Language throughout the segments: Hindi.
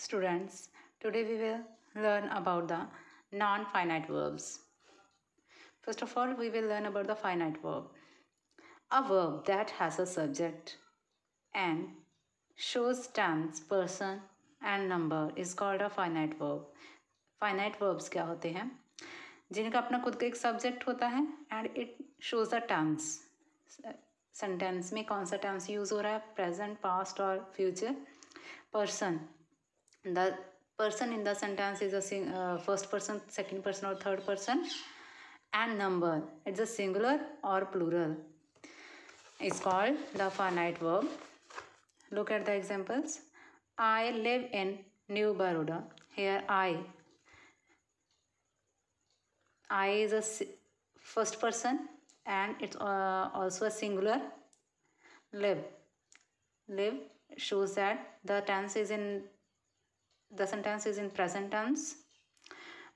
Students, today we will learn about the non-finite verbs. First of all, we will learn about the finite verb. A verb that has a subject and shows tense, person and number is called a finite verb. Finite verbs क्या होते हैं? जिनका अपना खुद का एक सब्जेक्ट होता है and it shows the tense. Sentence में कौन सा टेंस यूज हो रहा है, प्रेजेंट, पास्ट और future. Person, the person in the sentence is a first person, second person or third person, and number, it's a singular or plural, is called the finite verb. Look at the examples. I live in New Baroda. Here I is a first person and it's also a singular. Live shows that the tense is in the sentence is in present tense.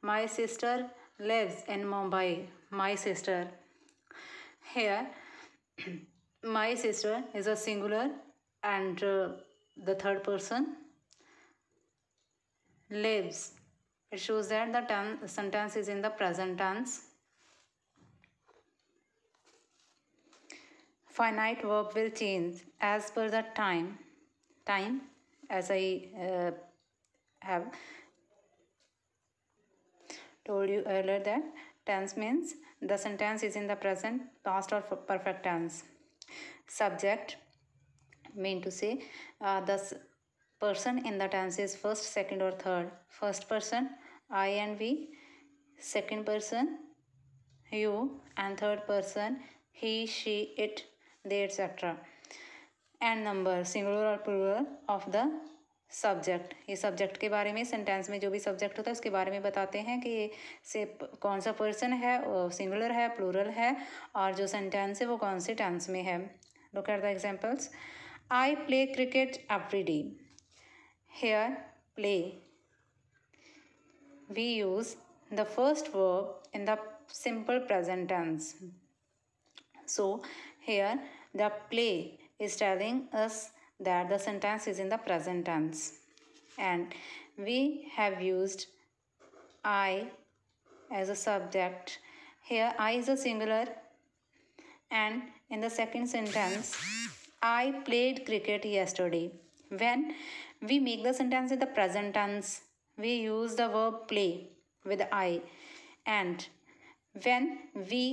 My sister lives in Mumbai. My sister. Here, my sister is a singular and the third person. Lives. It shows that the sentence is in the present tense. Finite verb will change as per the time. Time, as I have told you earlier, that tense means the sentence is in the present, past or perfect tense. Subject mean to say the person in the tense is first, second or third. First person I and we, second person you, and third person he, she, it, they, etc. And number, singular or plural of the subject. ये सब्जेक्ट के बारे में, सेंटेंस में जो भी सब्जेक्ट होता है उसके बारे में बताते हैं कि से कौन सा पर्सन है, सिंगुलर है, प्लूरल है, और जो सेंटेंस है वो कौन से टेंस में है. Look at the examples. I play cricket every day. Here play, we use the first verb in the simple present tense. So here the play is telling us that the sentence is in the present tense, and we have used I as a subject. Here I is a singular, and in the second sentence I played cricket yesterday. When we make the sentence in the present tense, we use the verb play with I, and when we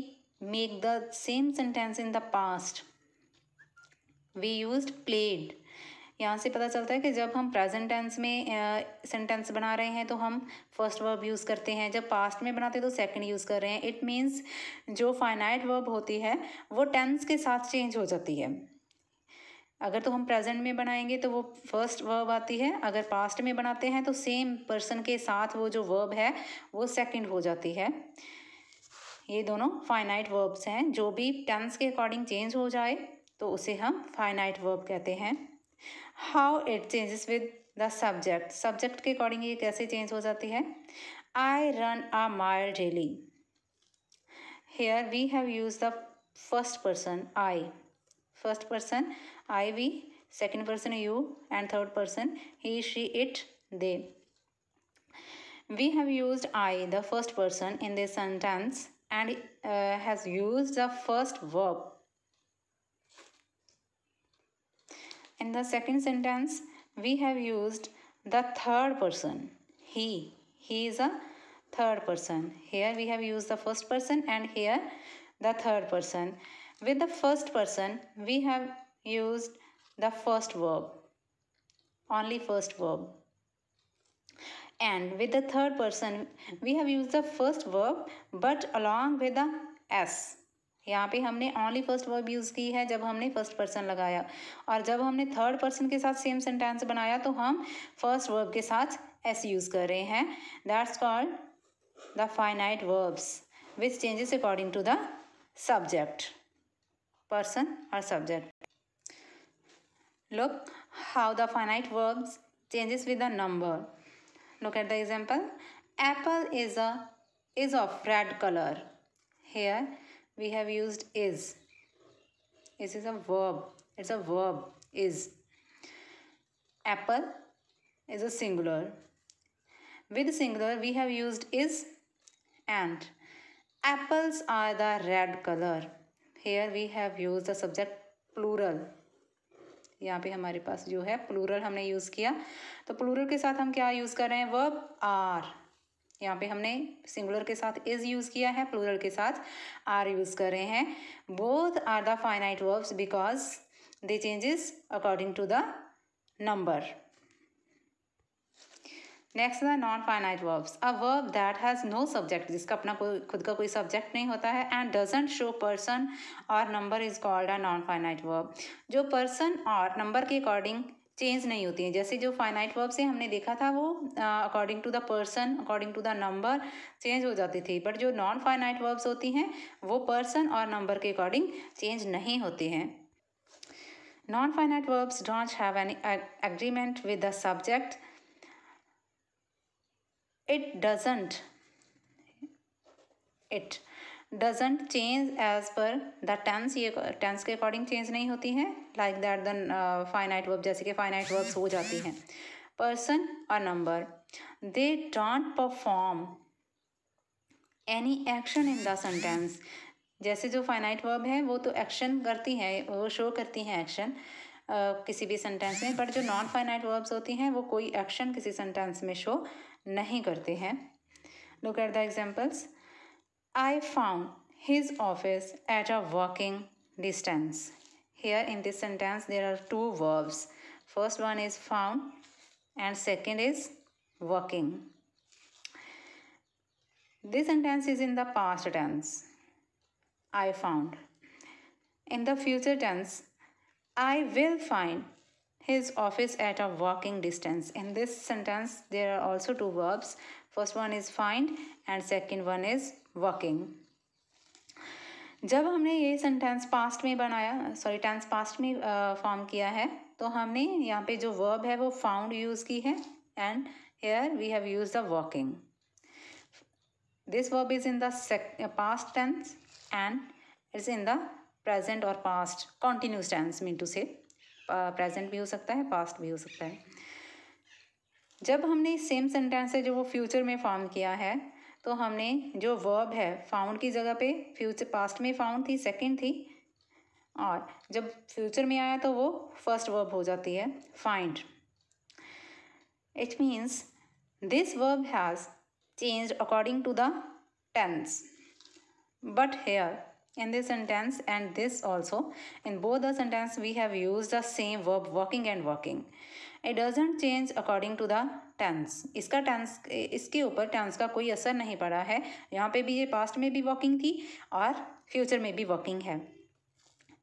make the same sentence in the past, we used played. यहाँ से पता चलता है कि जब हम प्रेजेंट टेंस में सेंटेंस बना रहे हैं तो हम फर्स्ट वर्ब यूज़ करते हैं, जब पास्ट में बनाते हैं तो सेकंड यूज़ कर रहे हैं. इट मीन्स जो फाइनाइट वर्ब होती है वो टेंस के साथ चेंज हो जाती है. अगर तो हम प्रेजेंट में बनाएंगे तो वो फर्स्ट वर्ब आती है, अगर पास्ट में बनाते हैं तो सेम पर्सन के साथ वो जो वर्ब है वो सेकंड हो जाती है. ये दोनों फाइनाइट वर्ब्स हैं. जो भी टेंस के अकॉर्डिंग चेंज हो जाए तो उसे हम फाइनाइट वर्ब कहते हैं. How it changes with the subject. Subject के अकॉर्डिंग ये कैसे चेंज हो जाती है. I run a mile daily. Here we have use the first person I. First person I we, second person you, and third person he, she, it, they. We have used I, the first person, in this sentence and has used the first verb. In the second sentence, we have used the third person, he. He is a third person. Here we have used the first person and here the third person. With the first person, we have used the first verb, only first verb. And with the third person, we have used the first verb but along with the s. यहाँ पे हमने ओनली फर्स्ट वर्ब यूज़ की है जब हमने फर्स्ट पर्सन लगाया, और जब हमने थर्ड पर्सन के साथ सेम सेंटेंस बनाया तो हम फर्स्ट वर्ब के साथ एस यूज़ कर रहे हैं. That's called the finite verbs which changes according to the subject, person और subject. Look how the finite verbs changes with the number. Look at the example. Apple is of red color. Here we have used is. This is a verb. It's a verb, is. Apple is a singular. With singular we have used is and. Apples are the red color. Here we have used the subject plural. यहाँ पे हमारे पास जो है प्लूरल हमने यूज़ किया, तो प्लूरल के साथ हम क्या यूज़ कर रहे हैं, वर्ब आर. यहाँ पे हमने सिंगुलर के साथ इज यूज़ किया है, प्लूरल के साथ आर यूज़ कर रहे हैं. Both are the finite verbs because they changes according to the number. Next the non finite verbs. A verb that has no subject, जिसका अपना कोई खुद का कोई सब्जेक्ट नहीं होता है, एंड डजंट शो पर्सन और number is called a non finite verb. जो पर्सन और नंबर के अकॉर्डिंग चेंज नहीं होती है. जैसे जो फाइनाइट वर्ब से हमने देखा था वो according to the person, according to the number change हो जाती थी, बट जो नॉन फाइनाइट वर्ब्स होती हैं वो पर्सन और नंबर के अकॉर्डिंग चेंज नहीं होती हैं. Non finite verbs don't have any agreement with the subject. It doesn't change as per the tense. ये tense के अकॉर्डिंग चेंज नहीं होती हैं. Like that the finite verb, जैसे कि फाइनाइट वर्ब्स हो जाती हैं. पर्सन और number, they don't perform any action in the sentence. जैसे जो फाइनाइट वर्ब है वो तो एक्शन करती हैं, वो शो करती हैं एक्शन किसी भी सेंटेंस में, बट जो नॉन फाइनाइट वर्ब्स होती हैं वो कोई एक्शन किसी सेंटेंस में शो नहीं करते हैं. Look at the examples. I found his office at a walking distance. Here in this sentence there are two verbs. First one is found and second is walking. This sentence is in the past tense. I found. In the future tense, I will find his office at a walking distance. In this sentence, there are also two verbs. First one is find and second one is walking. जब हमने ये सेंटेंस पास्ट में बनाया, टेंस पास्ट में फॉर्म किया है, तो हमने यहाँ पे जो वर्ब है वो फाउंड यूज़ की है and here we have use the walking. This verb is in the past tense and it's in the present or past continuous tense. mean to say present भी हो सकता है, past भी हो सकता है. जब हमने सेम सेंटेंस है जो वो फ्यूचर में फॉर्म किया है, तो हमने जो वर्ब है फाउंड की जगह पे फ्यूचर पास्ट में फाउंड थी, सेकंड थी, और जब फ्यूचर में आया तो वो फर्स्ट वर्ब हो जाती है find. It means this verb has changed according to the tense. But here in this sentence and this also, in both the sentence we have used the same verb walking and walking. It doesn't change according to the tense. इसका tense, इसके ऊपर tense का कोई असर नहीं पड़ा है. यहाँ पे भी ये past में भी walking थी और future में भी walking है.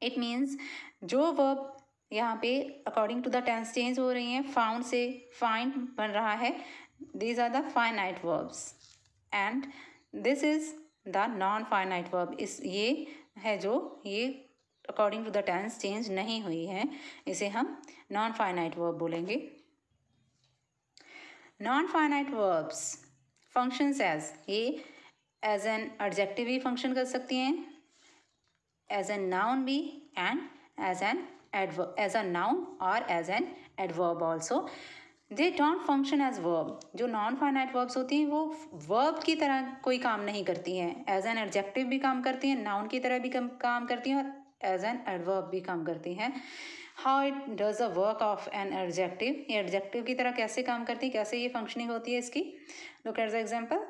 It means जो verb यहाँ पे according to the tense change हो रही हैं, found से find बन रहा है, these are the finite verbs and this is the non finite verb. इस ये है जो ये according to the tense change नहीं हुई है, इसे हम नॉन फाइनाइट वर्ब बोलेंगे. Non finite verbs functions as, ये एज एन एडजेक्टिव भी फंक्शन कर सकती हैं, एज एन नाउन भी and as an adverb, as a noun और as an adverb also. They don't function as verb. जो नॉन फाइनाइट वर्ब्स होती हैं वो वर्ब की तरह कोई काम नहीं करती हैं, एज एन एडजेक्टिव भी काम करती हैं, नाउन की तरह भी काम करती हैं और एज एन एडवर्ब भी काम करती हैं. How it does the work of an adjective. ये एडजेक्टिव की तरह कैसे काम करती है, कैसे ये फंक्शनिंग होती है इसकी. Look at the example.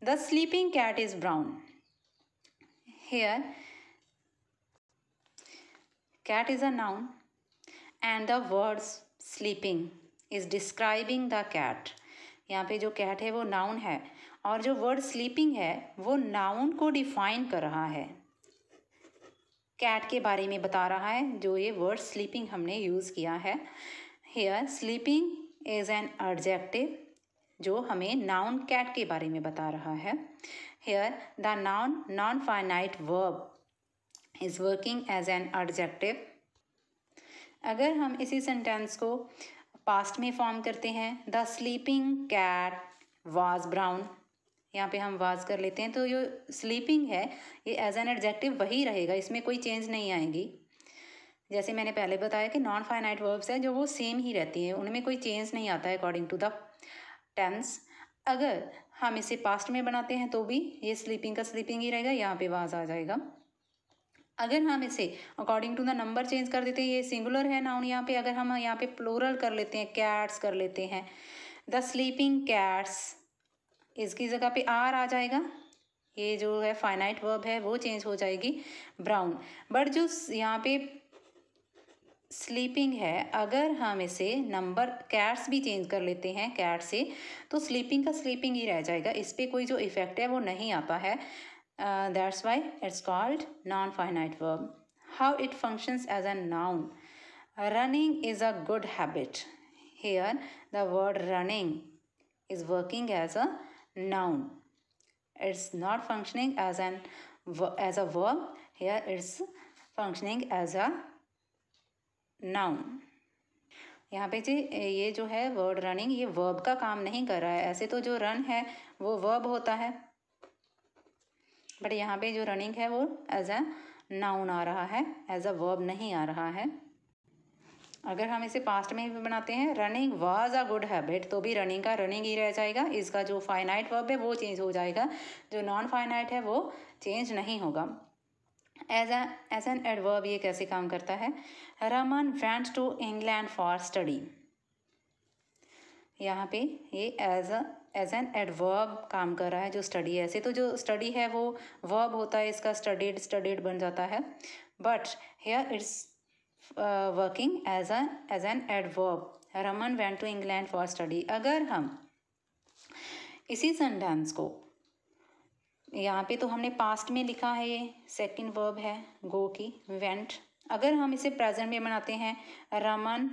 The sleeping cat is brown. Here cat is a noun and the words sleeping is describing the cat. यहाँ पे जो कैट है वो नाउन है और जो वर्ड स्लीपिंग है वो नाउन को डिफाइन कर रहा है, कैट के बारे में बता रहा है, जो ये वर्ड स्लीपिंग हमने यूज़ किया है. Here sleeping is an adjective जो हमें नाउन कैट के बारे में बता रहा है. Here the noun non finite verb is working as an adjective. अगर हम इसी सेंटेंस को पास्ट में फॉर्म करते हैं, the sleeping cat was brown, यहाँ पे हम वाज कर लेते हैं, तो जो स्लीपिंग है ये एज एन एडजेक्टिव वही रहेगा, इसमें कोई चेंज नहीं आएगी. जैसे मैंने पहले बताया कि नॉन फाइनाइट वर्ब्स है जो वो सेम ही रहती हैं, उनमें कोई चेंज नहीं आता है अकॉर्डिंग टू द टेंस। अगर हम इसे पास्ट में बनाते हैं तो भी ये स्लीपिंग का स्लीपिंग ही रहेगा, यहाँ पे वाज आ जाएगा। अगर हम इसे according to the number change कर देते हैं, ये सिंगुलर है नाउन, यहाँ पे अगर हम यहाँ पे प्लूरल कर लेते हैं, कैट्स कर लेते हैं, द स्लीपिंग कैट्स, इसकी जगह पे आर आ जाएगा, ये जो है फाइनाइट वर्ब है वो चेंज हो जाएगी ब्राउन। बट जो यहाँ पे स्लीपिंग है, अगर हम इसे नंबर कैट्स भी चेंज कर लेते हैं कैट से, तो स्लीपिंग का स्लीपिंग ही रह जाएगा, इस पर कोई जो इफेक्ट है वो नहीं आता है। That's why it's called non finite verb. How it functions as a noun, running is a good habit. Here the word running is working as a noun, it's not functioning as a verb, here it's functioning as a noun। यहाँ पे जी ये जो है वर्ड रनिंग, ये वर्ब का काम नहीं कर रहा है, ऐसे तो जो रन है वो वर्ब होता है, बट यहाँ पे जो रनिंग है वो एज अ नाउन आ रहा है, एज अ वर्ब नहीं आ रहा है। अगर हम इसे पास्ट में भी बनाते हैं, running was a good habit, तो भी रनिंग का रनिंग ही रह जाएगा, इसका जो फाइनाइट वर्ब है वो चेंज हो जाएगा, जो नॉन फाइनाइट है वो चेंज नहीं होगा। एज एन एडवर्ब ये कैसे काम करता है, Raman went to England for study, यहाँ पे ये एज एन एडवर्ब काम कर रहा है, जो स्टडी है, ऐसे तो जो स्टडी है वो वर्ब होता है, इसका स्टडीड बन जाता है, but here it's working as an adverb. Raman went to England for study, अगर हम इसी सेंटेंस को, यहाँ पे तो हमने पास्ट में लिखा है, ये सेकंड वर्ब है गो की, वेंट, अगर हम इसे प्रेजेंट में बनाते हैं, Raman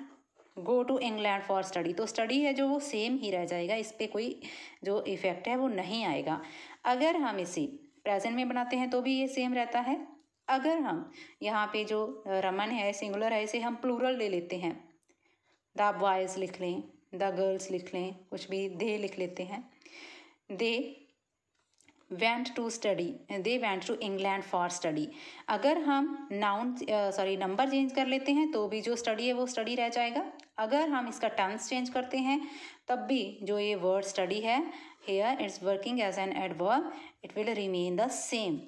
go to England for study, तो स्टडी है जो वो सेम ही रह जाएगा, इस पर कोई जो इफेक्ट है वो नहीं आएगा। अगर हम इसे प्रेजेंट में बनाते हैं तो भी ये सेम रहता है। अगर हम यहाँ पे जो रमन है सिंगुलर है, इसे हम प्लूरल ले लेते हैं, द बॉयज़ लिख लें, द गर्ल्स लिख लें, कुछ भी, दे लिख लेते हैं, they went to study, they went to England for study, अगर हम नंबर चेंज कर लेते हैं तो भी जो स्टडी है वो स्टडी रह जाएगा। अगर हम इसका टेंस चेंज करते हैं तब भी जो ये वर्ड स्टडी है, here it's working as an adverb, it will remain the same.